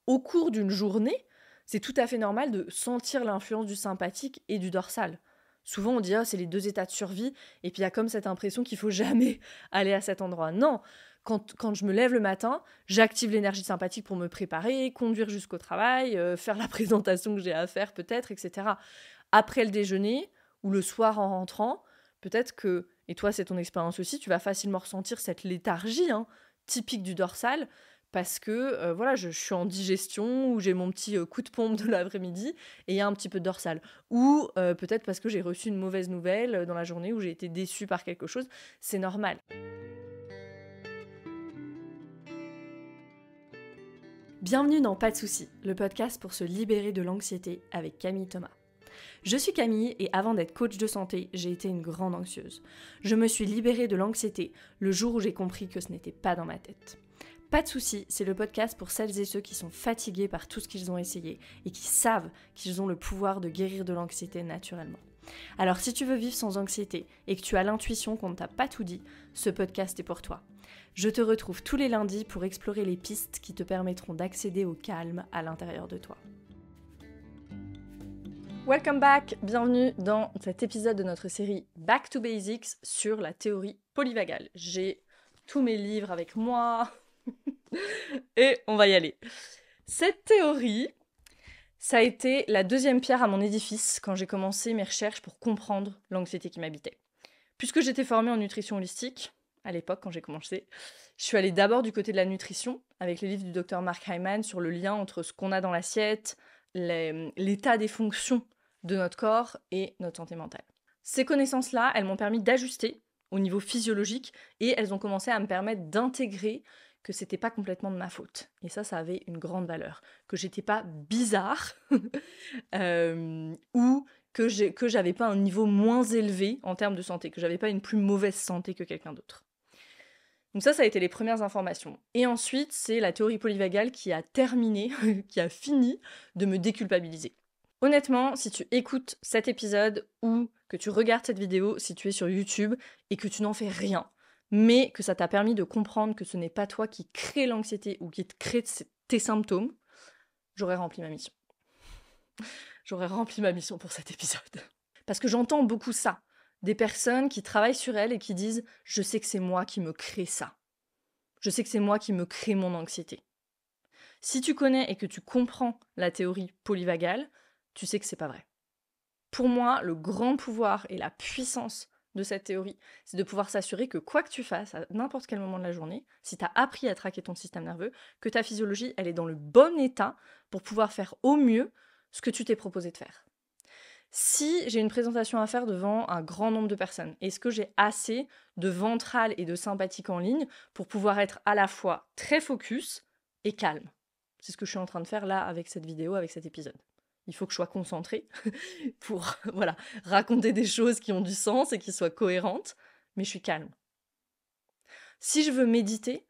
au cours d'une journée, c'est tout à fait normal de sentir l'influence du sympathique et du dorsal. Souvent, on dit « Ah, c'est les 2 états de survie », et puis il y a comme cette impression qu'il faut jamais aller à cet endroit. Non, quand je me lève le matin, j'active l'énergie sympathique pour me préparer, conduire jusqu'au travail, faire la présentation que j'ai à faire peut-être, etc. Après le déjeuner ou le soir en rentrant, peut-être que, et toi c'est ton expérience aussi, tu vas facilement ressentir cette léthargie typique du dorsal, parce que voilà, je suis en digestion, ou j'ai mon petit coup de pompe de l'après-midi, et il y a un petit peu de dorsal. Ou peut-être parce que j'ai reçu une mauvaise nouvelle dans la journée, où j'ai été déçue par quelque chose, c'est normal. Bienvenue dans Pas de soucis, le podcast pour se libérer de l'anxiété avec Camille Thomas. Je suis Camille et avant d'être coach de santé, j'ai été une grande anxieuse. Je me suis libérée de l'anxiété le jour où j'ai compris que ce n'était pas dans ma tête. Pas de soucis, c'est le podcast pour celles et ceux qui sont fatigués par tout ce qu'ils ont essayé et qui savent qu'ils ont le pouvoir de guérir de l'anxiété naturellement. Alors si tu veux vivre sans anxiété et que tu as l'intuition qu'on ne t'a pas tout dit, ce podcast est pour toi. Je te retrouve tous les lundis pour explorer les pistes qui te permettront d'accéder au calme à l'intérieur de toi. Welcome back, bienvenue dans cet épisode de notre série Back to Basics sur la théorie polyvagale. J'ai tous mes livres avec moi et on va y aller. Cette théorie, ça a été la deuxième pierre à mon édifice quand j'ai commencé mes recherches pour comprendre l'anxiété qui m'habitait. Puisque j'étais formée en nutrition holistique, à l'époque quand j'ai commencé, je suis allée d'abord du côté de la nutrition, avec les livres du docteur Mark Hyman sur le lien entre ce qu'on a dans l'assiette, l'état des fonctions de notre corps et notre santé mentale. Ces connaissances-là, elles m'ont permis d'ajuster au niveau physiologique et elles ont commencé à me permettre d'intégrer que c'était pas complètement de ma faute. Et ça avait une grande valeur. Que j'étais pas bizarre ou que j'avais pas un niveau moins élevé en termes de santé, que j'avais pas une plus mauvaise santé que quelqu'un d'autre. Donc ça a été les premières informations. Et ensuite, c'est la théorie polyvagale qui a terminé, qui a fini de me déculpabiliser. Honnêtement, si tu écoutes cet épisode ou que tu regardes cette vidéo, si tu es sur YouTube et que tu n'en fais rien, mais que ça t'a permis de comprendre que ce n'est pas toi qui crée l'anxiété ou qui te crée tes symptômes, j'aurais rempli ma mission. J'aurais rempli ma mission pour cet épisode. Parce que j'entends beaucoup ça. Des personnes qui travaillent sur elles et qui disent « je sais que c'est moi qui me crée ça. Je sais que c'est moi qui me crée mon anxiété. » Si tu connais et que tu comprends la théorie polyvagale, tu sais que c'est pas vrai. Pour moi, le grand pouvoir et la puissance de cette théorie, c'est de pouvoir s'assurer que quoi que tu fasses, à n'importe quel moment de la journée, si tu as appris à traquer ton système nerveux, que ta physiologie, elle est dans le bon état pour pouvoir faire au mieux ce que tu t'es proposé de faire. Si j'ai une présentation à faire devant un grand nombre de personnes, est-ce que j'ai assez de ventral et de sympathique en ligne pour pouvoir être à la fois très focus et calme ? C'est ce que je suis en train de faire là avec cette vidéo, avec cet épisode. Il faut que je sois concentrée pour raconter des choses qui ont du sens et qui soient cohérentes, mais je suis calme. Si je veux méditer,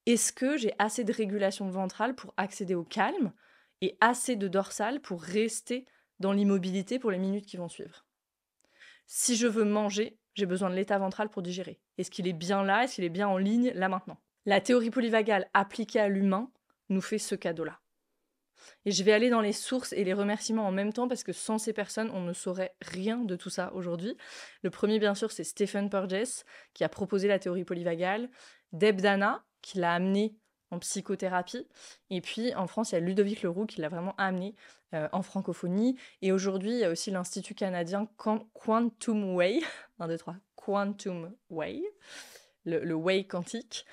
est-ce que j'ai assez de régulation ventrale pour accéder au calme et assez de dorsale pour rester dans l'immobilité pour les minutes qui vont suivre? Si je veux manger, j'ai besoin de l'état ventral pour digérer. Est-ce qu'il est bien là? Est-ce qu'il est bien en ligne là maintenant? La théorie polyvagale appliquée à l'humain nous fait ce cadeau-là. Et je vais aller dans les sources et les remerciements en même temps parce que sans ces personnes, on ne saurait rien de tout ça aujourd'hui. Le premier, bien sûr, c'est Stephen Porges qui a proposé la théorie polyvagale, Deb Dana qui l'a amené en psychothérapie, et puis en France, il y a Ludovic Leroux qui l'a vraiment amené en francophonie, et aujourd'hui, il y a aussi l'Institut canadien Quantum Way, 1, 2, 3, Quantum Way, le Way quantique,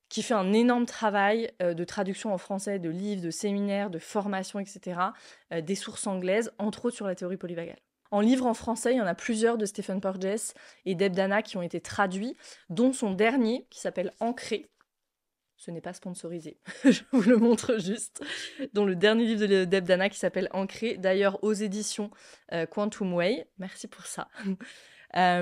qui fait un énorme travail de traduction en français de livres, de séminaires, de formations, etc., des sources anglaises, entre autres sur la théorie polyvagale. En livre en français, il y en a plusieurs de Stephen Porges et Deb Dana qui ont été traduits, dont son dernier, qui s'appelle Ancré. Ce n'est pas sponsorisé, je vous le montre juste. Dont le dernier livre de Deb Dana qui s'appelle Ancré, d'ailleurs aux éditions Quantum Way. Merci pour ça. Et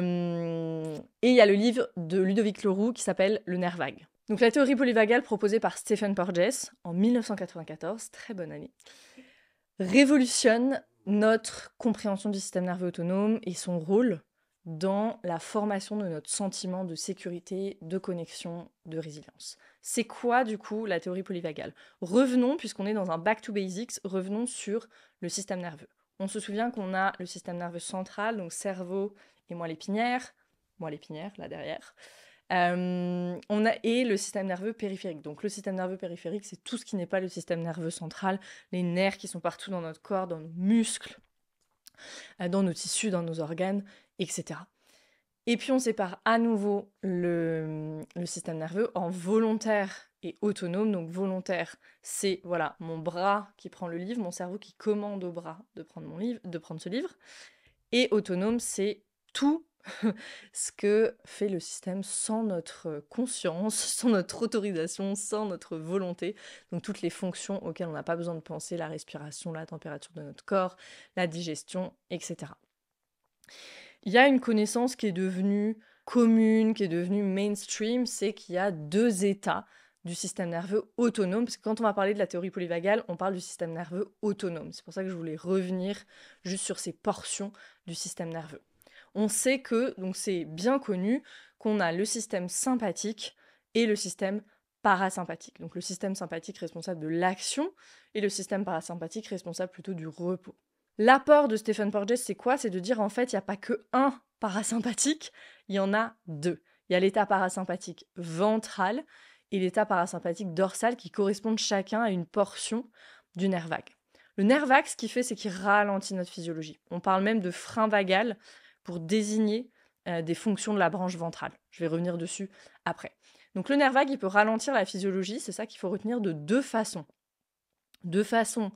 il y a le livre de Ludovic Leroux qui s'appelle Le nerf vague. Donc la théorie polyvagale proposée par Stephen Porges en 1994, très bonne année, révolutionne notre compréhension du système nerveux autonome et son rôle dans la formation de notre sentiment de sécurité, de connexion, de résilience. C'est quoi du coup la théorie polyvagale? Revenons, puisqu'on est dans un back to basics, revenons sur le système nerveux. On se souvient qu'on a le système nerveux central, donc cerveau et moelle épinière, là derrière. Et le système nerveux périphérique. Donc le système nerveux périphérique, c'est tout ce qui n'est pas le système nerveux central, les nerfs qui sont partout dans notre corps, dans nos muscles, dans nos tissus, dans nos organes, etc. Et puis on sépare à nouveau le système nerveux en volontaire et autonome. Donc volontaire, c'est voilà mon bras qui prend le livre, mon cerveau qui commande au bras de prendre ce livre. Et autonome, c'est tout ce que fait le système sans notre conscience, sans notre autorisation, sans notre volonté. Donc toutes les fonctions auxquelles on n'a pas besoin de penser, la respiration, la température de notre corps, la digestion, etc. Il y a une connaissance qui est devenue commune, qui est devenue mainstream, c'est qu'il y a 2 états du système nerveux autonome, parce que quand on va parler de la théorie polyvagale, on parle du système nerveux autonome. C'est pour ça que je voulais revenir juste sur ces portions du système nerveux. On sait que, donc c'est bien connu, qu'on a le système sympathique et le système parasympathique. Donc le système sympathique responsable de l'action et le système parasympathique responsable plutôt du repos. L'apport de Stephen Porges, c'est quoi? C'est de dire en fait, il n'y a pas que un parasympathique, il y en a 2. Il y a l'état parasympathique ventral et l'état parasympathique dorsal qui correspondent chacun à une portion du nerf vague. Le nerf vague, ce qu'il fait, c'est qu'il ralentit notre physiologie. On parle même de frein vagal pour désigner des fonctions de la branche ventrale. Je vais revenir dessus après. Donc le nerf vague, il peut ralentir la physiologie, c'est ça qu'il faut retenir de 2 façons. De façon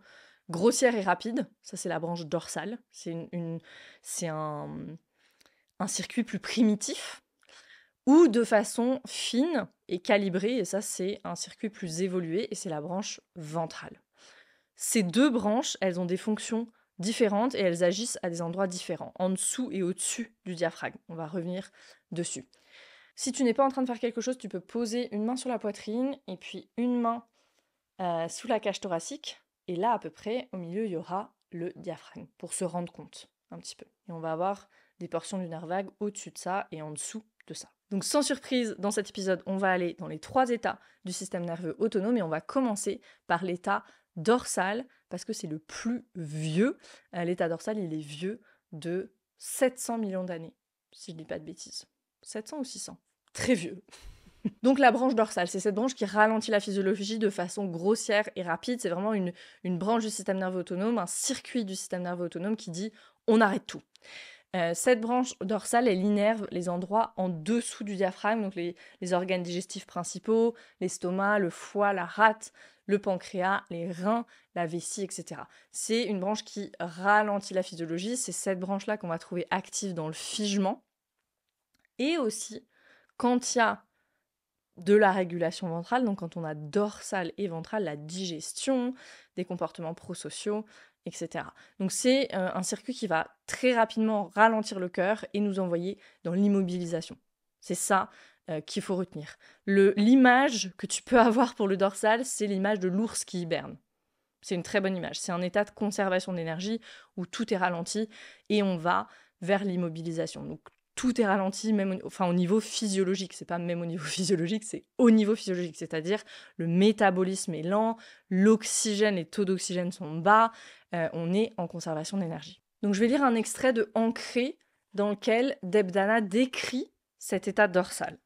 grossière et rapide, ça c'est la branche dorsale, c'est un circuit plus primitif, ou de façon fine et calibrée, et ça c'est un circuit plus évolué, et c'est la branche ventrale. Ces 2 branches, elles ont des fonctions différentes et elles agissent à des endroits différents, en dessous et au-dessus du diaphragme. On va revenir dessus. Si tu n'es pas en train de faire quelque chose, tu peux poser une main sur la poitrine et puis une main sous la cage thoracique. Et là, à peu près, au milieu, il y aura le diaphragme, pour se rendre compte un petit peu. Et on va avoir des portions du nerf vague au-dessus de ça et en dessous de ça. Donc sans surprise, dans cet épisode, on va aller dans les 3 états du système nerveux autonome et on va commencer par l'état dorsal, parce que c'est le plus vieux. L'état dorsal, il est vieux de 700 millions d'années, si je ne dis pas de bêtises. 700 ou 600? Très vieux. Donc la branche dorsale, c'est cette branche qui ralentit la physiologie de façon grossière et rapide. C'est vraiment une branche du système nerveux autonome, un circuit du système nerveux autonome qui dit « on arrête tout ». Cette branche dorsale, elle innerve les endroits en dessous du diaphragme, donc les organes digestifs principaux, l'estomac, le foie, la rate, le pancréas, les reins, la vessie, etc. C'est une branche qui ralentit la physiologie. C'est cette branche-là qu'on va trouver active dans le figement. Et aussi, quand il y a de la régulation ventrale, donc quand on a dorsale et ventrale, la digestion, des comportements prosociaux, etc. Donc c'est un circuit qui va très rapidement ralentir le cœur et nous envoyer dans l'immobilisation. C'est ça qu'il faut retenir. L'image que tu peux avoir pour le dorsal, c'est l'image de l'ours qui hiberne. C'est une très bonne image. C'est un état de conservation d'énergie où tout est ralenti et on va vers l'immobilisation. Donc tout est ralenti, même au niveau physiologique. C'est pas même au niveau physiologique, c'est au niveau physiologique. C'est-à-dire le métabolisme est lent, l'oxygène, les taux d'oxygène sont bas, on est en conservation d'énergie. Donc je vais lire un extrait de Ancré dans lequel Deb Dana décrit cet état dorsal.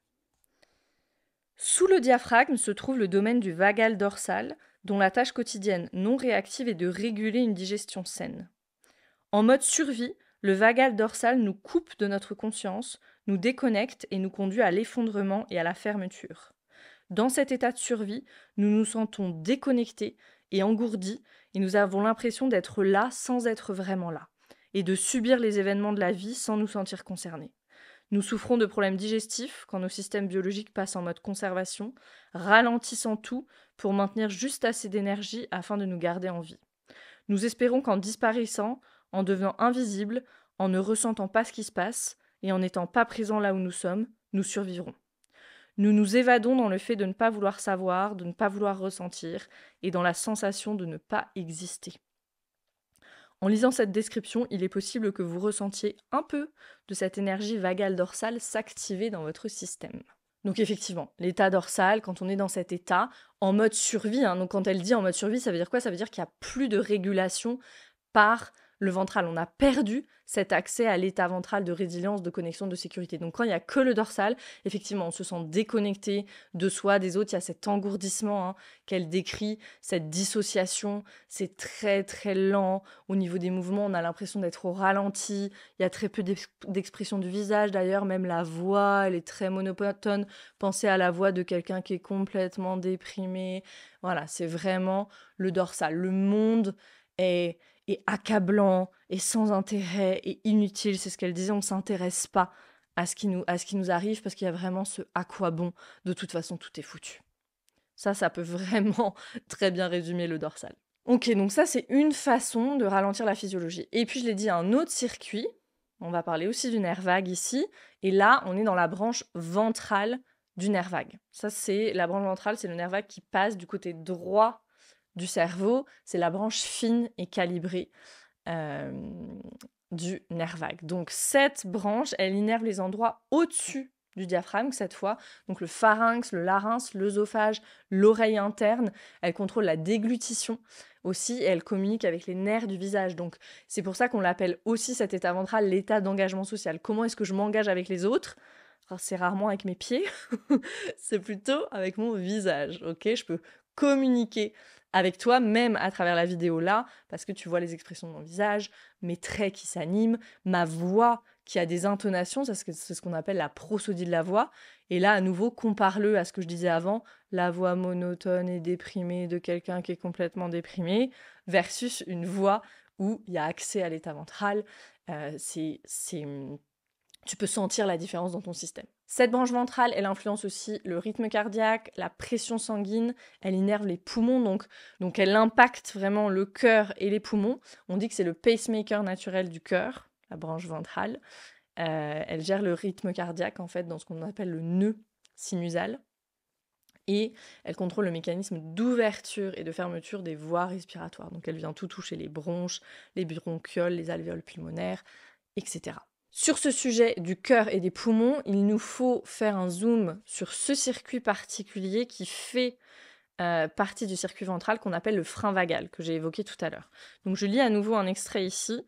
Sous le diaphragme se trouve le domaine du vagal dorsal, dont la tâche quotidienne non réactive est de réguler une digestion saine. En mode survie, le vagal dorsal nous coupe de notre conscience, nous déconnecte et nous conduit à l'effondrement et à la fermeture. Dans cet état de survie, nous nous sentons déconnectés et engourdis et nous avons l'impression d'être là sans être vraiment là et de subir les événements de la vie sans nous sentir concernés. Nous souffrons de problèmes digestifs quand nos systèmes biologiques passent en mode conservation, ralentissant tout pour maintenir juste assez d'énergie afin de nous garder en vie. Nous espérons qu'en disparaissant, en devenant invisibles, en ne ressentant pas ce qui se passe et en n'étant pas présents là où nous sommes, nous survivrons. Nous nous évadons dans le fait de ne pas vouloir savoir, de ne pas vouloir ressentir et dans la sensation de ne pas exister. En lisant cette description, il est possible que vous ressentiez un peu de cette énergie vagale dorsale s'activer dans votre système. Donc effectivement, l'état dorsal, quand on est dans cet état, en mode survie, donc quand elle dit en mode survie, ça veut dire quoi? Ça veut dire qu'il n'y a plus de régulation par le ventral. On a perdu cet accès à l'état ventral de résilience, de connexion, de sécurité. Donc quand il n'y a que le dorsal, effectivement, on se sent déconnecté de soi, des autres. Il y a cet engourdissement qu'elle décrit, cette dissociation. C'est très très lent. Au niveau des mouvements, on a l'impression d'être au ralenti. Il y a très peu d'expression du visage. D'ailleurs, même la voix, elle est très monotone. Pensez à la voix de quelqu'un qui est complètement déprimé. Voilà, c'est vraiment le dorsal. Le monde est accablant, et sans intérêt, et inutile. C'est ce qu'elle disait, on ne s'intéresse pas à ce qui nous arrive, parce qu'il y a vraiment ce « à quoi bon ?» De toute façon, tout est foutu. Ça peut vraiment très bien résumer le dorsal. Ok, donc ça, c'est une façon de ralentir la physiologie. Et puis, je l'ai dit, un autre circuit, on va parler aussi du nerf vague ici, et là, on est dans la branche ventrale du nerf vague. Ça, c'est la branche ventrale, c'est le nerf vague qui passe du côté droit du cerveau, c'est la branche fine et calibrée du nerf vague. Donc cette branche, elle innerve les endroits au-dessus du diaphragme cette fois, donc le pharynx, le larynx, l'œsophage, l'oreille interne. Elle contrôle la déglutition aussi et elle communique avec les nerfs du visage. Donc c'est pour ça qu'on l'appelle aussi cet état ventral l'état d'engagement social. Comment est-ce que je m'engage avec les autres ? Alors, c'est rarement avec mes pieds, c'est plutôt avec mon visage, ok ? Je peux communiquer avec toi, même à travers la vidéo là, parce que tu vois les expressions de mon visage, mes traits qui s'animent, ma voix qui a des intonations, c'est ce qu'on appelle la prosodie de la voix. Et là, à nouveau, compare-le à ce que je disais avant, la voix monotone et déprimée de quelqu'un qui est complètement déprimé, versus une voix où il y a accès à l'état ventral. Tu peux sentir la différence dans ton système. Cette branche ventrale, elle influence aussi le rythme cardiaque, la pression sanguine, elle innerve les poumons, donc elle impacte vraiment le cœur et les poumons. On dit que c'est le pacemaker naturel du cœur, la branche ventrale. Elle gère le rythme cardiaque, en fait, dans ce qu'on appelle le nœud sinusal. Et elle contrôle le mécanisme d'ouverture et de fermeture des voies respiratoires. Donc elle vient tout toucher les bronches, les bronchioles, les alvéoles pulmonaires, etc. Sur ce sujet du cœur et des poumons, il nous faut faire un zoom sur ce circuit particulier qui fait partie du circuit ventral qu'on appelle le frein vagal, que j'ai évoqué tout à l'heure. Donc je lis à nouveau un extrait ici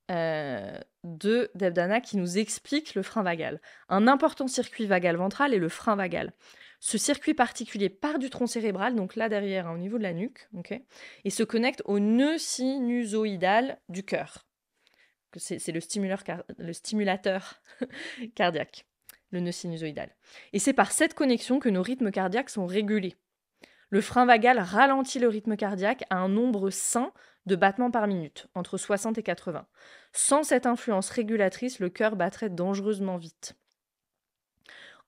de Debdana qui nous explique le frein vagal. Un important circuit vagal ventral est le frein vagal. Ce circuit particulier part du tronc cérébral, donc là derrière, au niveau de la nuque, okay, et se connecte au nœud sinusoïdal du cœur. C'est le stimulateur cardiaque, le nœud sinusoïdal. Et c'est par cette connexion que nos rythmes cardiaques sont régulés. Le frein vagal ralentit le rythme cardiaque à un nombre sain de battements par minute, entre 60 et 80. Sans cette influence régulatrice, le cœur battrait dangereusement vite.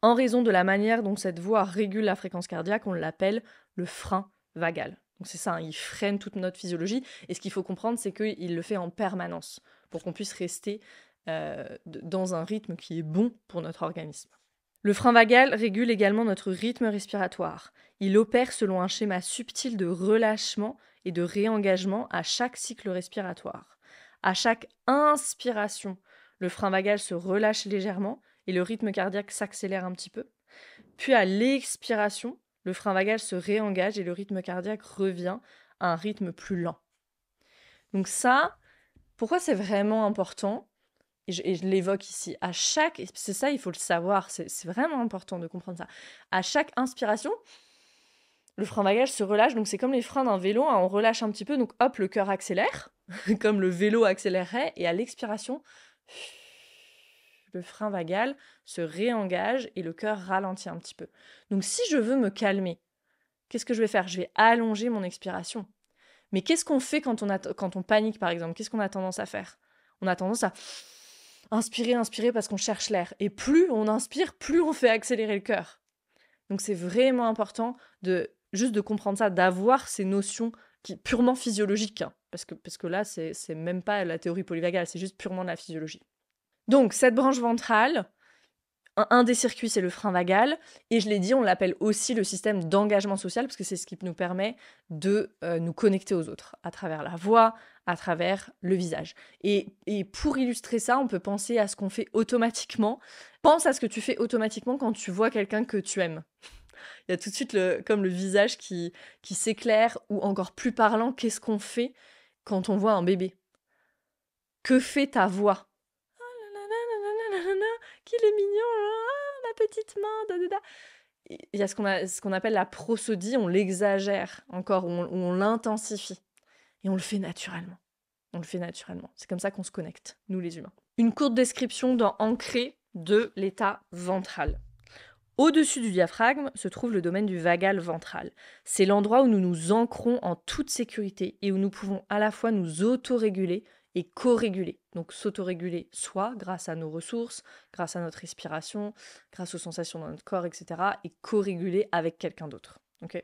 En raison de la manière dont cette voie régule la fréquence cardiaque, on l'appelle le frein vagal. Donc c'est ça, il freine toute notre physiologie. Et ce qu'il faut comprendre, c'est qu'il le fait en permanence, pour qu'on puisse rester dans un rythme qui est bon pour notre organisme. Le frein vagal régule également notre rythme respiratoire. Il opère selon un schéma subtil de relâchement et de réengagement à chaque cycle respiratoire. À chaque inspiration, le frein vagal se relâche légèrement et le rythme cardiaque s'accélère un petit peu. Puis à l'expiration, le frein vagal se réengage et le rythme cardiaque revient à un rythme plus lent. Donc ça, pourquoi c'est vraiment important ? Et je l'évoque ici, c'est ça, il faut le savoir, c'est vraiment important de comprendre ça. À chaque inspiration, le frein vagal se relâche, donc c'est comme les freins d'un vélo, on relâche un petit peu, donc hop, le cœur accélère, comme le vélo accélérerait, et à l'expiration, le frein vagal se réengage et le cœur ralentit un petit peu. Donc si je veux me calmer, qu'est-ce que je vais faire ? Je vais allonger mon expiration. Mais qu'est-ce qu'on fait quand on panique, par exemple ? Qu'est-ce qu'on a tendance à faire ? On a tendance à inspirer parce qu'on cherche l'air. Et plus on inspire, plus on fait accélérer le cœur. Donc c'est vraiment important juste de comprendre ça, d'avoir ces notions purement physiologiques. Parce que là, c'est même pas la théorie polyvagale, c'est juste purement de la physiologie. Donc cette branche ventrale, un des circuits, c'est le frein vagal. Et je l'ai dit, on l'appelle aussi le système d'engagement social, parce que c'est ce qui nous permet de nous connecter aux autres, à travers la voix, à travers le visage. Et pour illustrer ça, on peut penser à ce qu'on fait automatiquement. Pense à ce que tu fais automatiquement quand tu vois quelqu'un que tu aimes. Il y a tout de suite comme le visage qui s'éclaire, ou encore plus parlant, qu'est-ce qu'on fait quand on voit un bébé? Que fait ta voix? Qu'il est mignon, ma petite main, Il y a ce qu'on appelle la prosodie, on l'exagère encore, ou on l'intensifie. Et on le fait naturellement. On le fait naturellement. C'est comme ça qu'on se connecte, nous les humains. Une courte description dans Ancré de l'état ventral. Au-dessus du diaphragme se trouve le domaine du vagal ventral. C'est l'endroit où nous nous ancrons en toute sécurité et où nous pouvons à la fois nous autoréguler et co-réguler. Donc s'autoréguler soit grâce à nos ressources, grâce à notre respiration, grâce aux sensations dans notre corps, etc. et co-réguler avec quelqu'un d'autre. Okay.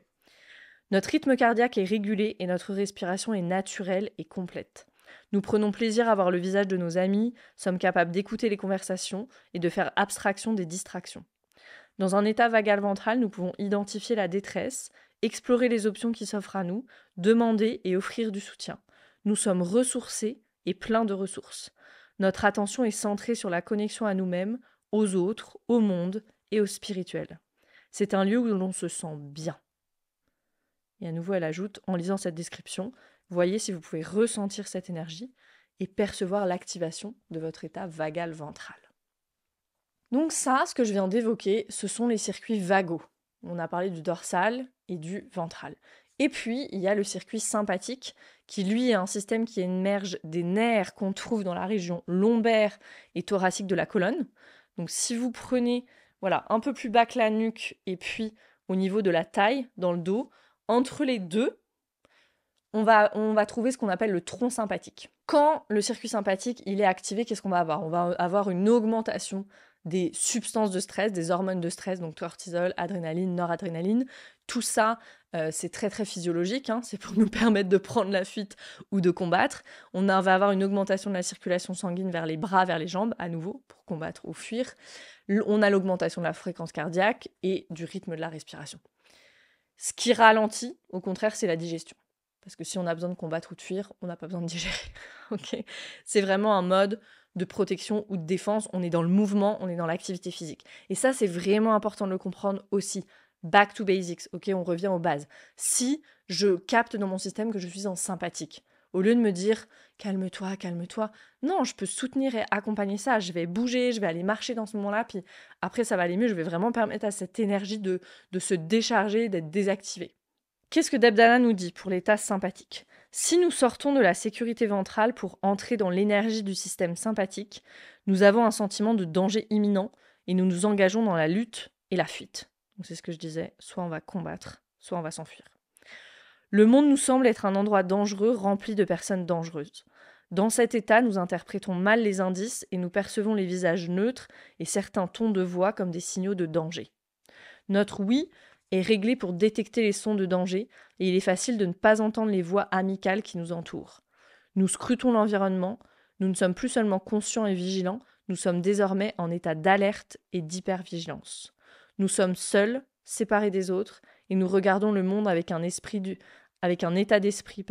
Notre rythme cardiaque est régulé et notre respiration est naturelle et complète. Nous prenons plaisir à voir le visage de nos amis, sommes capables d'écouter les conversations et de faire abstraction des distractions. Dans un état vagal ventral, nous pouvons identifier la détresse, explorer les options qui s'offrent à nous, demander et offrir du soutien. Nous sommes ressourcés et pleins de ressources. Notre attention est centrée sur la connexion à nous-mêmes, aux autres, au monde et au spirituel. C'est un lieu où l'on se sent bien. Et à nouveau, elle ajoute, en lisant cette description, voyez si vous pouvez ressentir cette énergie et percevoir l'activation de votre état vagal ventral. Donc ça, ce que je viens d'évoquer, ce sont les circuits vagaux. On a parlé du dorsal et du ventral. Et puis, il y a le circuit sympathique, qui lui est un système qui émerge des nerfs qu'on trouve dans la région lombaire et thoracique de la colonne. Donc si vous prenez un peu plus bas que la nuque et puis au niveau de la taille, dans le dos, entre les deux, on va trouver ce qu'on appelle le tronc sympathique. Quand le circuit sympathique il est activé, qu'est-ce qu'on va avoir? On va avoir une augmentation des substances de stress, des hormones de stress, donc cortisol, adrénaline, noradrénaline. Tout ça, c'est très très physiologique, c'est pour nous permettre de prendre la fuite ou de combattre. On va avoir une augmentation de la circulation sanguine vers les bras, vers les jambes, à nouveau, pour combattre ou fuir. On a l'augmentation de la fréquence cardiaque et du rythme de la respiration. Ce qui ralentit, au contraire, c'est la digestion. Parce que si on a besoin de combattre ou de fuir, on n'a pas besoin de digérer. Okay, c'est vraiment un mode de protection ou de défense. On est dans le mouvement, on est dans l'activité physique. Et ça, c'est vraiment important de le comprendre aussi. Back to basics, ok, on revient aux bases. Si je capte dans mon système que je suis en sympathique, au lieu de me dire « calme-toi, calme-toi », non, je peux soutenir et accompagner ça. Je vais bouger, je vais aller marcher dans ce moment-là, puis après, ça va aller mieux. Je vais vraiment permettre à cette énergie de se décharger, d'être désactivée. Qu'est-ce que Debdana nous dit pour l'état sympathique? Si nous sortons de la sécurité ventrale pour entrer dans l'énergie du système sympathique, nous avons un sentiment de danger imminent et nous nous engageons dans la lutte et la fuite. Donc c'est ce que je disais, soit on va combattre, soit on va s'enfuir. Le monde nous semble être un endroit dangereux rempli de personnes dangereuses. Dans cet état, nous interprétons mal les indices et nous percevons les visages neutres et certains tons de voix comme des signaux de danger. Notre oui est réglé pour détecter les sons de danger et il est facile de ne pas entendre les voix amicales qui nous entourent. Nous scrutons l'environnement, nous ne sommes plus seulement conscients et vigilants, nous sommes désormais en état d'alerte et d'hypervigilance. Nous sommes seuls, séparés des autres, et nous regardons le monde avec un état d'esprit,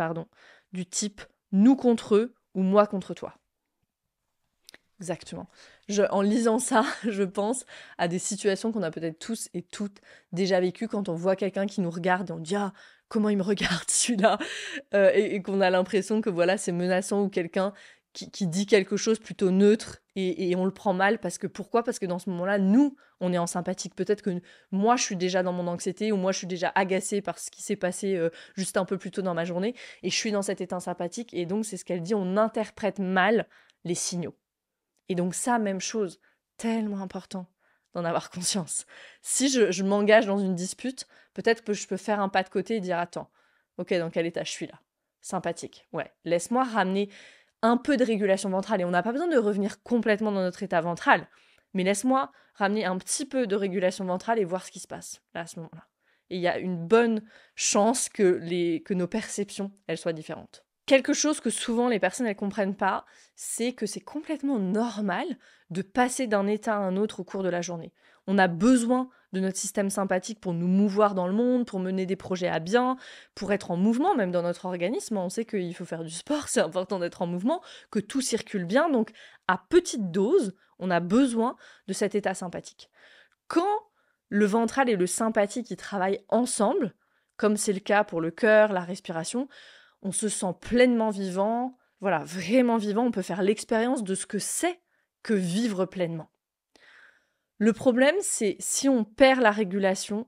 du type « nous contre eux » ou « moi contre toi ». Exactement. En lisant ça, je pense à des situations qu'on a peut-être tous et toutes déjà vécues quand on voit quelqu'un qui nous regarde et on dit « Ah, comment il me regarde celui-là ?» et qu'on a l'impression que c'est menaçant ou quelqu'un qui dit quelque chose plutôt neutre et on le prend mal pourquoi? Parce que dans ce moment-là, nous, on est en sympathique. Peut-être que moi, je suis déjà dans mon anxiété ou moi, je suis déjà agacée par ce qui s'est passé juste un peu plus tôt dans ma journée et je suis dans cet état sympathique et donc c'est ce qu'elle dit, on interprète mal les signaux. Et donc ça, même chose, tellement important d'en avoir conscience. Si je m'engage dans une dispute, peut-être que je peux faire un pas de côté et dire « Attends, ok, dans quel état je suis là? Sympathique, ouais. Laisse-moi ramener un peu de régulation ventrale. Et on n'a pas besoin de revenir complètement dans notre état ventral, mais laisse-moi ramener un petit peu de régulation ventrale et voir ce qui se passe là, à ce moment-là. » Et il y a une bonne chance que nos perceptions, elles soient différentes. quelque chose que souvent les personnes elles comprennent pas, c'est que c'est complètement normal de passer d'un état à un autre au cours de la journée. On a besoin de notre système sympathique pour nous mouvoir dans le monde, pour mener des projets à bien, pour être en mouvement, même dans notre organisme. On sait qu'il faut faire du sport, c'est important d'être en mouvement, que tout circule bien. Donc, à petite dose, on a besoin de cet état sympathique. Quand le ventral et le sympathique ils travaillent ensemble, comme c'est le cas pour le cœur, la respiration, on se sent pleinement vivant, voilà, vraiment vivant. On peut faire l'expérience de ce que c'est que vivre pleinement. Le problème, c'est si on perd la régulation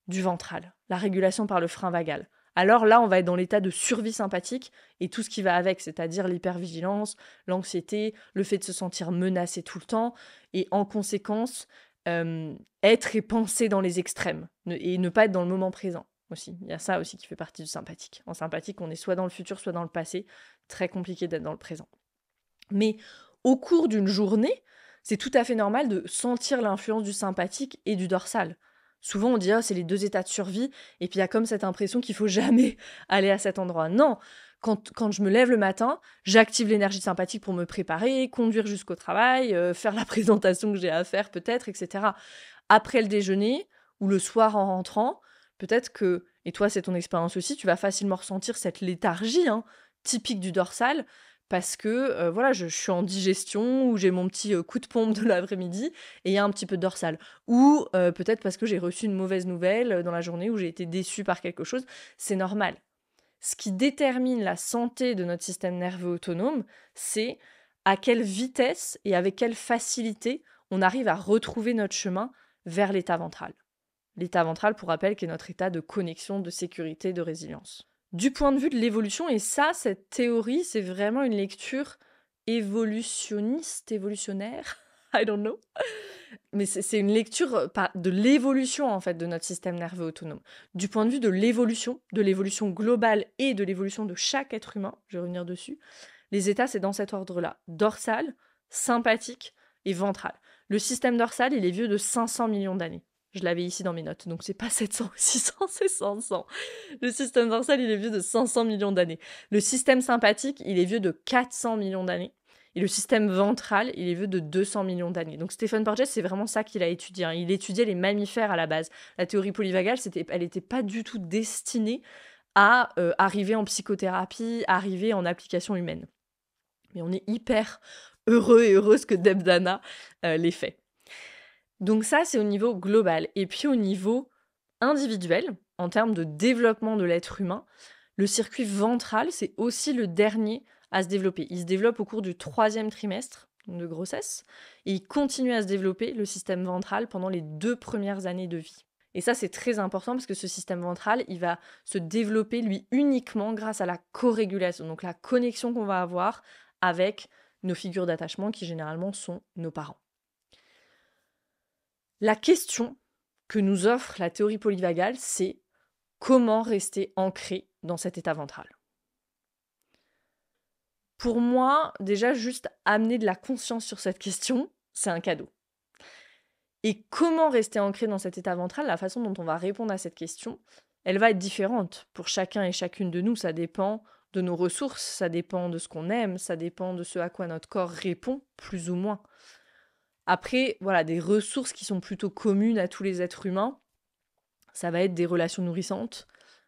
du ventral, la régulation par le frein vagal. Alors là, on va être dans l'état de survie sympathique et tout ce qui va avec, c'est-à-dire l'hypervigilance, l'anxiété, le fait de se sentir menacé tout le temps et en conséquence, être et penser dans les extrêmes et ne pas être dans le moment présent aussi. Il y a ça aussi qui fait partie du sympathique. En sympathique, on est soit dans le futur, soit dans le passé. Très compliqué d'être dans le présent. Mais au cours d'une journée, c'est tout à fait normal de sentir l'influence du sympathique et du dorsal. Souvent, on dit « Ah, c'est les deux états de survie », et puis il y a comme cette impression qu'il faut jamais aller à cet endroit. Non, quand je me lève le matin, j'active l'énergie sympathique pour me préparer, conduire jusqu'au travail, faire la présentation que j'ai à faire peut-être, etc. Après le déjeuner ou le soir en rentrant, peut-être que, et toi c'est ton expérience aussi, tu vas facilement ressentir cette léthargie typique du dorsal, parce que voilà, je suis en digestion ou j'ai mon petit coup de pompe de l'après-midi et il y a un petit peu de dorsal. Ou peut-être parce que j'ai reçu une mauvaise nouvelle dans la journée ou j'ai été déçue par quelque chose. C'est normal. Ce qui détermine la santé de notre système nerveux autonome, c'est à quelle vitesse et avec quelle facilité on arrive à retrouver notre chemin vers l'état ventral. L'état ventral, pour rappel, qui est notre état de connexion, de sécurité, de résilience. Du point de vue de l'évolution, et ça, cette théorie, c'est vraiment une lecture évolutionniste, évolutionnaire, I don't know. Mais c'est une lecture de l'évolution, en fait, de notre système nerveux autonome. Du point de vue de l'évolution globale et de l'évolution de chaque être humain, je vais revenir dessus, les états, c'est dans cet ordre-là. Dorsal, sympathique et ventral. Le système dorsal, il est vieux de 500 millions d'années. Je l'avais ici dans mes notes, donc c'est pas 700 ou 600, c'est 500. Le système dorsal, il est vieux de 500 millions d'années. Le système sympathique, il est vieux de 400 millions d'années. Et le système ventral, il est vieux de 200 millions d'années. Donc Stephen Porges, c'est vraiment ça qu'il a étudié. Il étudiait les mammifères à la base. La théorie polyvagale, elle n'était pas du tout destinée à arriver en psychothérapie, arriver en application humaine. Mais on est hyper heureux et heureuse que Deb Dana l'ait fait. Donc ça, c'est au niveau global. Et puis au niveau individuel, en termes de développement de l'être humain, le circuit ventral, c'est aussi le dernier à se développer. Il se développe au cours du 3e trimestre de grossesse et il continue à se développer, le système ventral, pendant les 2 premières années de vie. Et ça, c'est très important parce que ce système ventral, il va se développer, lui, uniquement grâce à la corégulation, donc la connexion qu'on va avoir avec nos figures d'attachement qui, généralement, sont nos parents. La question que nous offre la théorie polyvagale, c'est comment rester ancré dans cet état ventral. Pour moi, déjà, juste amener de la conscience sur cette question, c'est un cadeau. Et comment rester ancré dans cet état ventral, la façon dont on va répondre à cette question, elle va être différente pour chacun et chacune de nous. Ça dépend de nos ressources, ça dépend de ce qu'on aime, ça dépend de ce à quoi notre corps répond, plus ou moins. Après, voilà, des ressources qui sont plutôt communes à tous les êtres humains, ça va être des relations nourrissantes,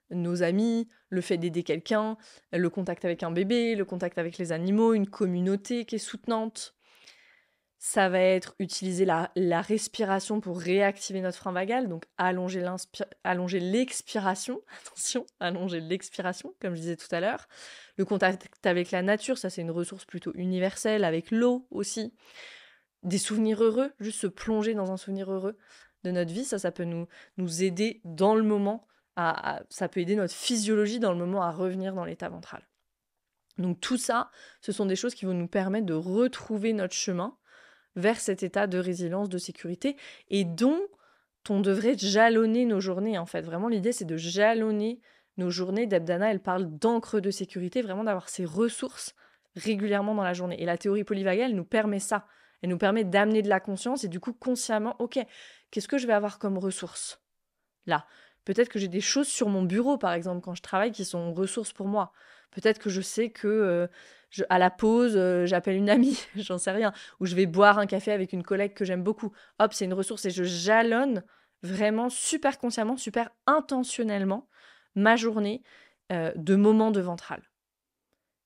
nos amis, le fait d'aider quelqu'un, le contact avec un bébé, le contact avec les animaux, une communauté qui est soutenante. Ça va être utiliser la respiration pour réactiver notre frein vagal, donc allonger l'expiration, attention, allonger l'expiration, comme je disais tout à l'heure. Le contact avec la nature, ça c'est une ressource plutôt universelle, avec l'eau aussi. Des souvenirs heureux, juste se plonger dans un souvenir heureux de notre vie, ça peut nous aider dans le moment, ça peut aider notre physiologie dans le moment à revenir dans l'état ventral. Donc tout ça, ce sont des choses qui vont nous permettre de retrouver notre chemin vers cet état de résilience, de sécurité, et dont on devrait jalonner nos journées, en fait. Vraiment, l'idée, c'est de jalonner nos journées. Deb Dana, elle parle d'encre de sécurité, vraiment d'avoir ces ressources régulièrement dans la journée. Et la théorie polyvagale nous permet ça. Elle nous permet d'amener de la conscience et du coup, consciemment, ok, qu'est-ce que je vais avoir comme ressources là ? Peut-être que j'ai des choses sur mon bureau, par exemple, quand je travaille, qui sont ressources pour moi. Peut-être que je sais que à la pause, j'appelle une amie, j'en sais rien, ou je vais boire un café avec une collègue que j'aime beaucoup. Hop, c'est une ressource et je jalonne vraiment super consciemment, super intentionnellement ma journée de moments de ventral.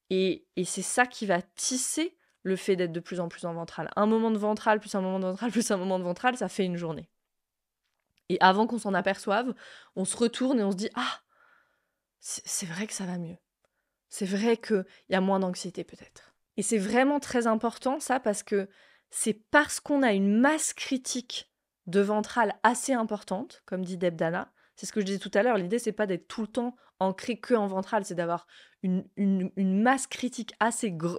Et c'est ça qui va tisser le fait d'être de plus en plus en ventral. Un moment de ventral, plus un moment de ventral, plus un moment de ventral, ça fait une journée. Et avant qu'on s'en aperçoive, on se retourne et on se dit « Ah, c'est vrai que ça va mieux. C'est vrai qu'il y a moins d'anxiété peut-être. » Et c'est vraiment très important ça parce que c'est parce qu'on a une masse critique de ventral assez importante, comme dit Deb Dana. C'est ce que je disais tout à l'heure, l'idée c'est pas d'être tout le temps ancré que en ventral, c'est d'avoir une masse critique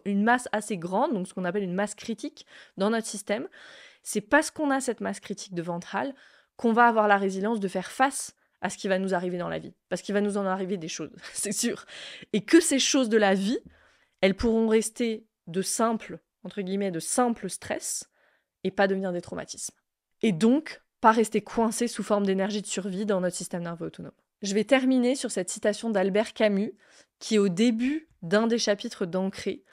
une masse assez grande, donc ce qu'on appelle une masse critique dans notre système. C'est parce qu'on a cette masse critique de ventral qu'on va avoir la résilience de faire face à ce qui va nous arriver dans la vie. Parce qu'il va nous en arriver des choses, c'est sûr. Et que ces choses de la vie, elles pourront rester de simples, entre guillemets, de simples stress et pas devenir des traumatismes. Et donc, pas rester coincé sous forme d'énergie de survie dans notre système nerveux autonome. Je vais terminer sur cette citation d'Albert Camus, qui est au début d'un des chapitres d'Ancré,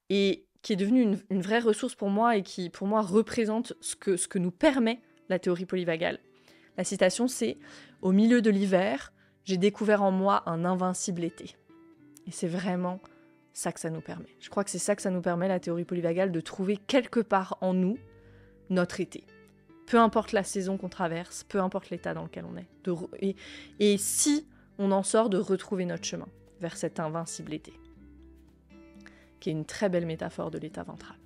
et qui est devenue une vraie ressource pour moi, et qui, pour moi, représente ce que nous permet la théorie polyvagale. La citation, c'est « Au milieu de l'hiver, j'ai découvert en moi un invincible été. » Et c'est vraiment ça que ça nous permet. Je crois que c'est ça que ça nous permet, la théorie polyvagale, de trouver quelque part en nous notre été. Peu importe la saison qu'on traverse, peu importe l'état dans lequel on est. Et si on en sort, de retrouver notre chemin vers cet invincible été, qui est une très belle métaphore de l'état ventral.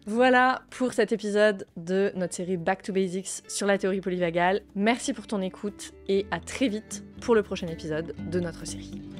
Voilà pour cet épisode de notre série Back to Basics sur la théorie polyvagale. Merci pour ton écoute et à très vite pour le prochain épisode de notre série.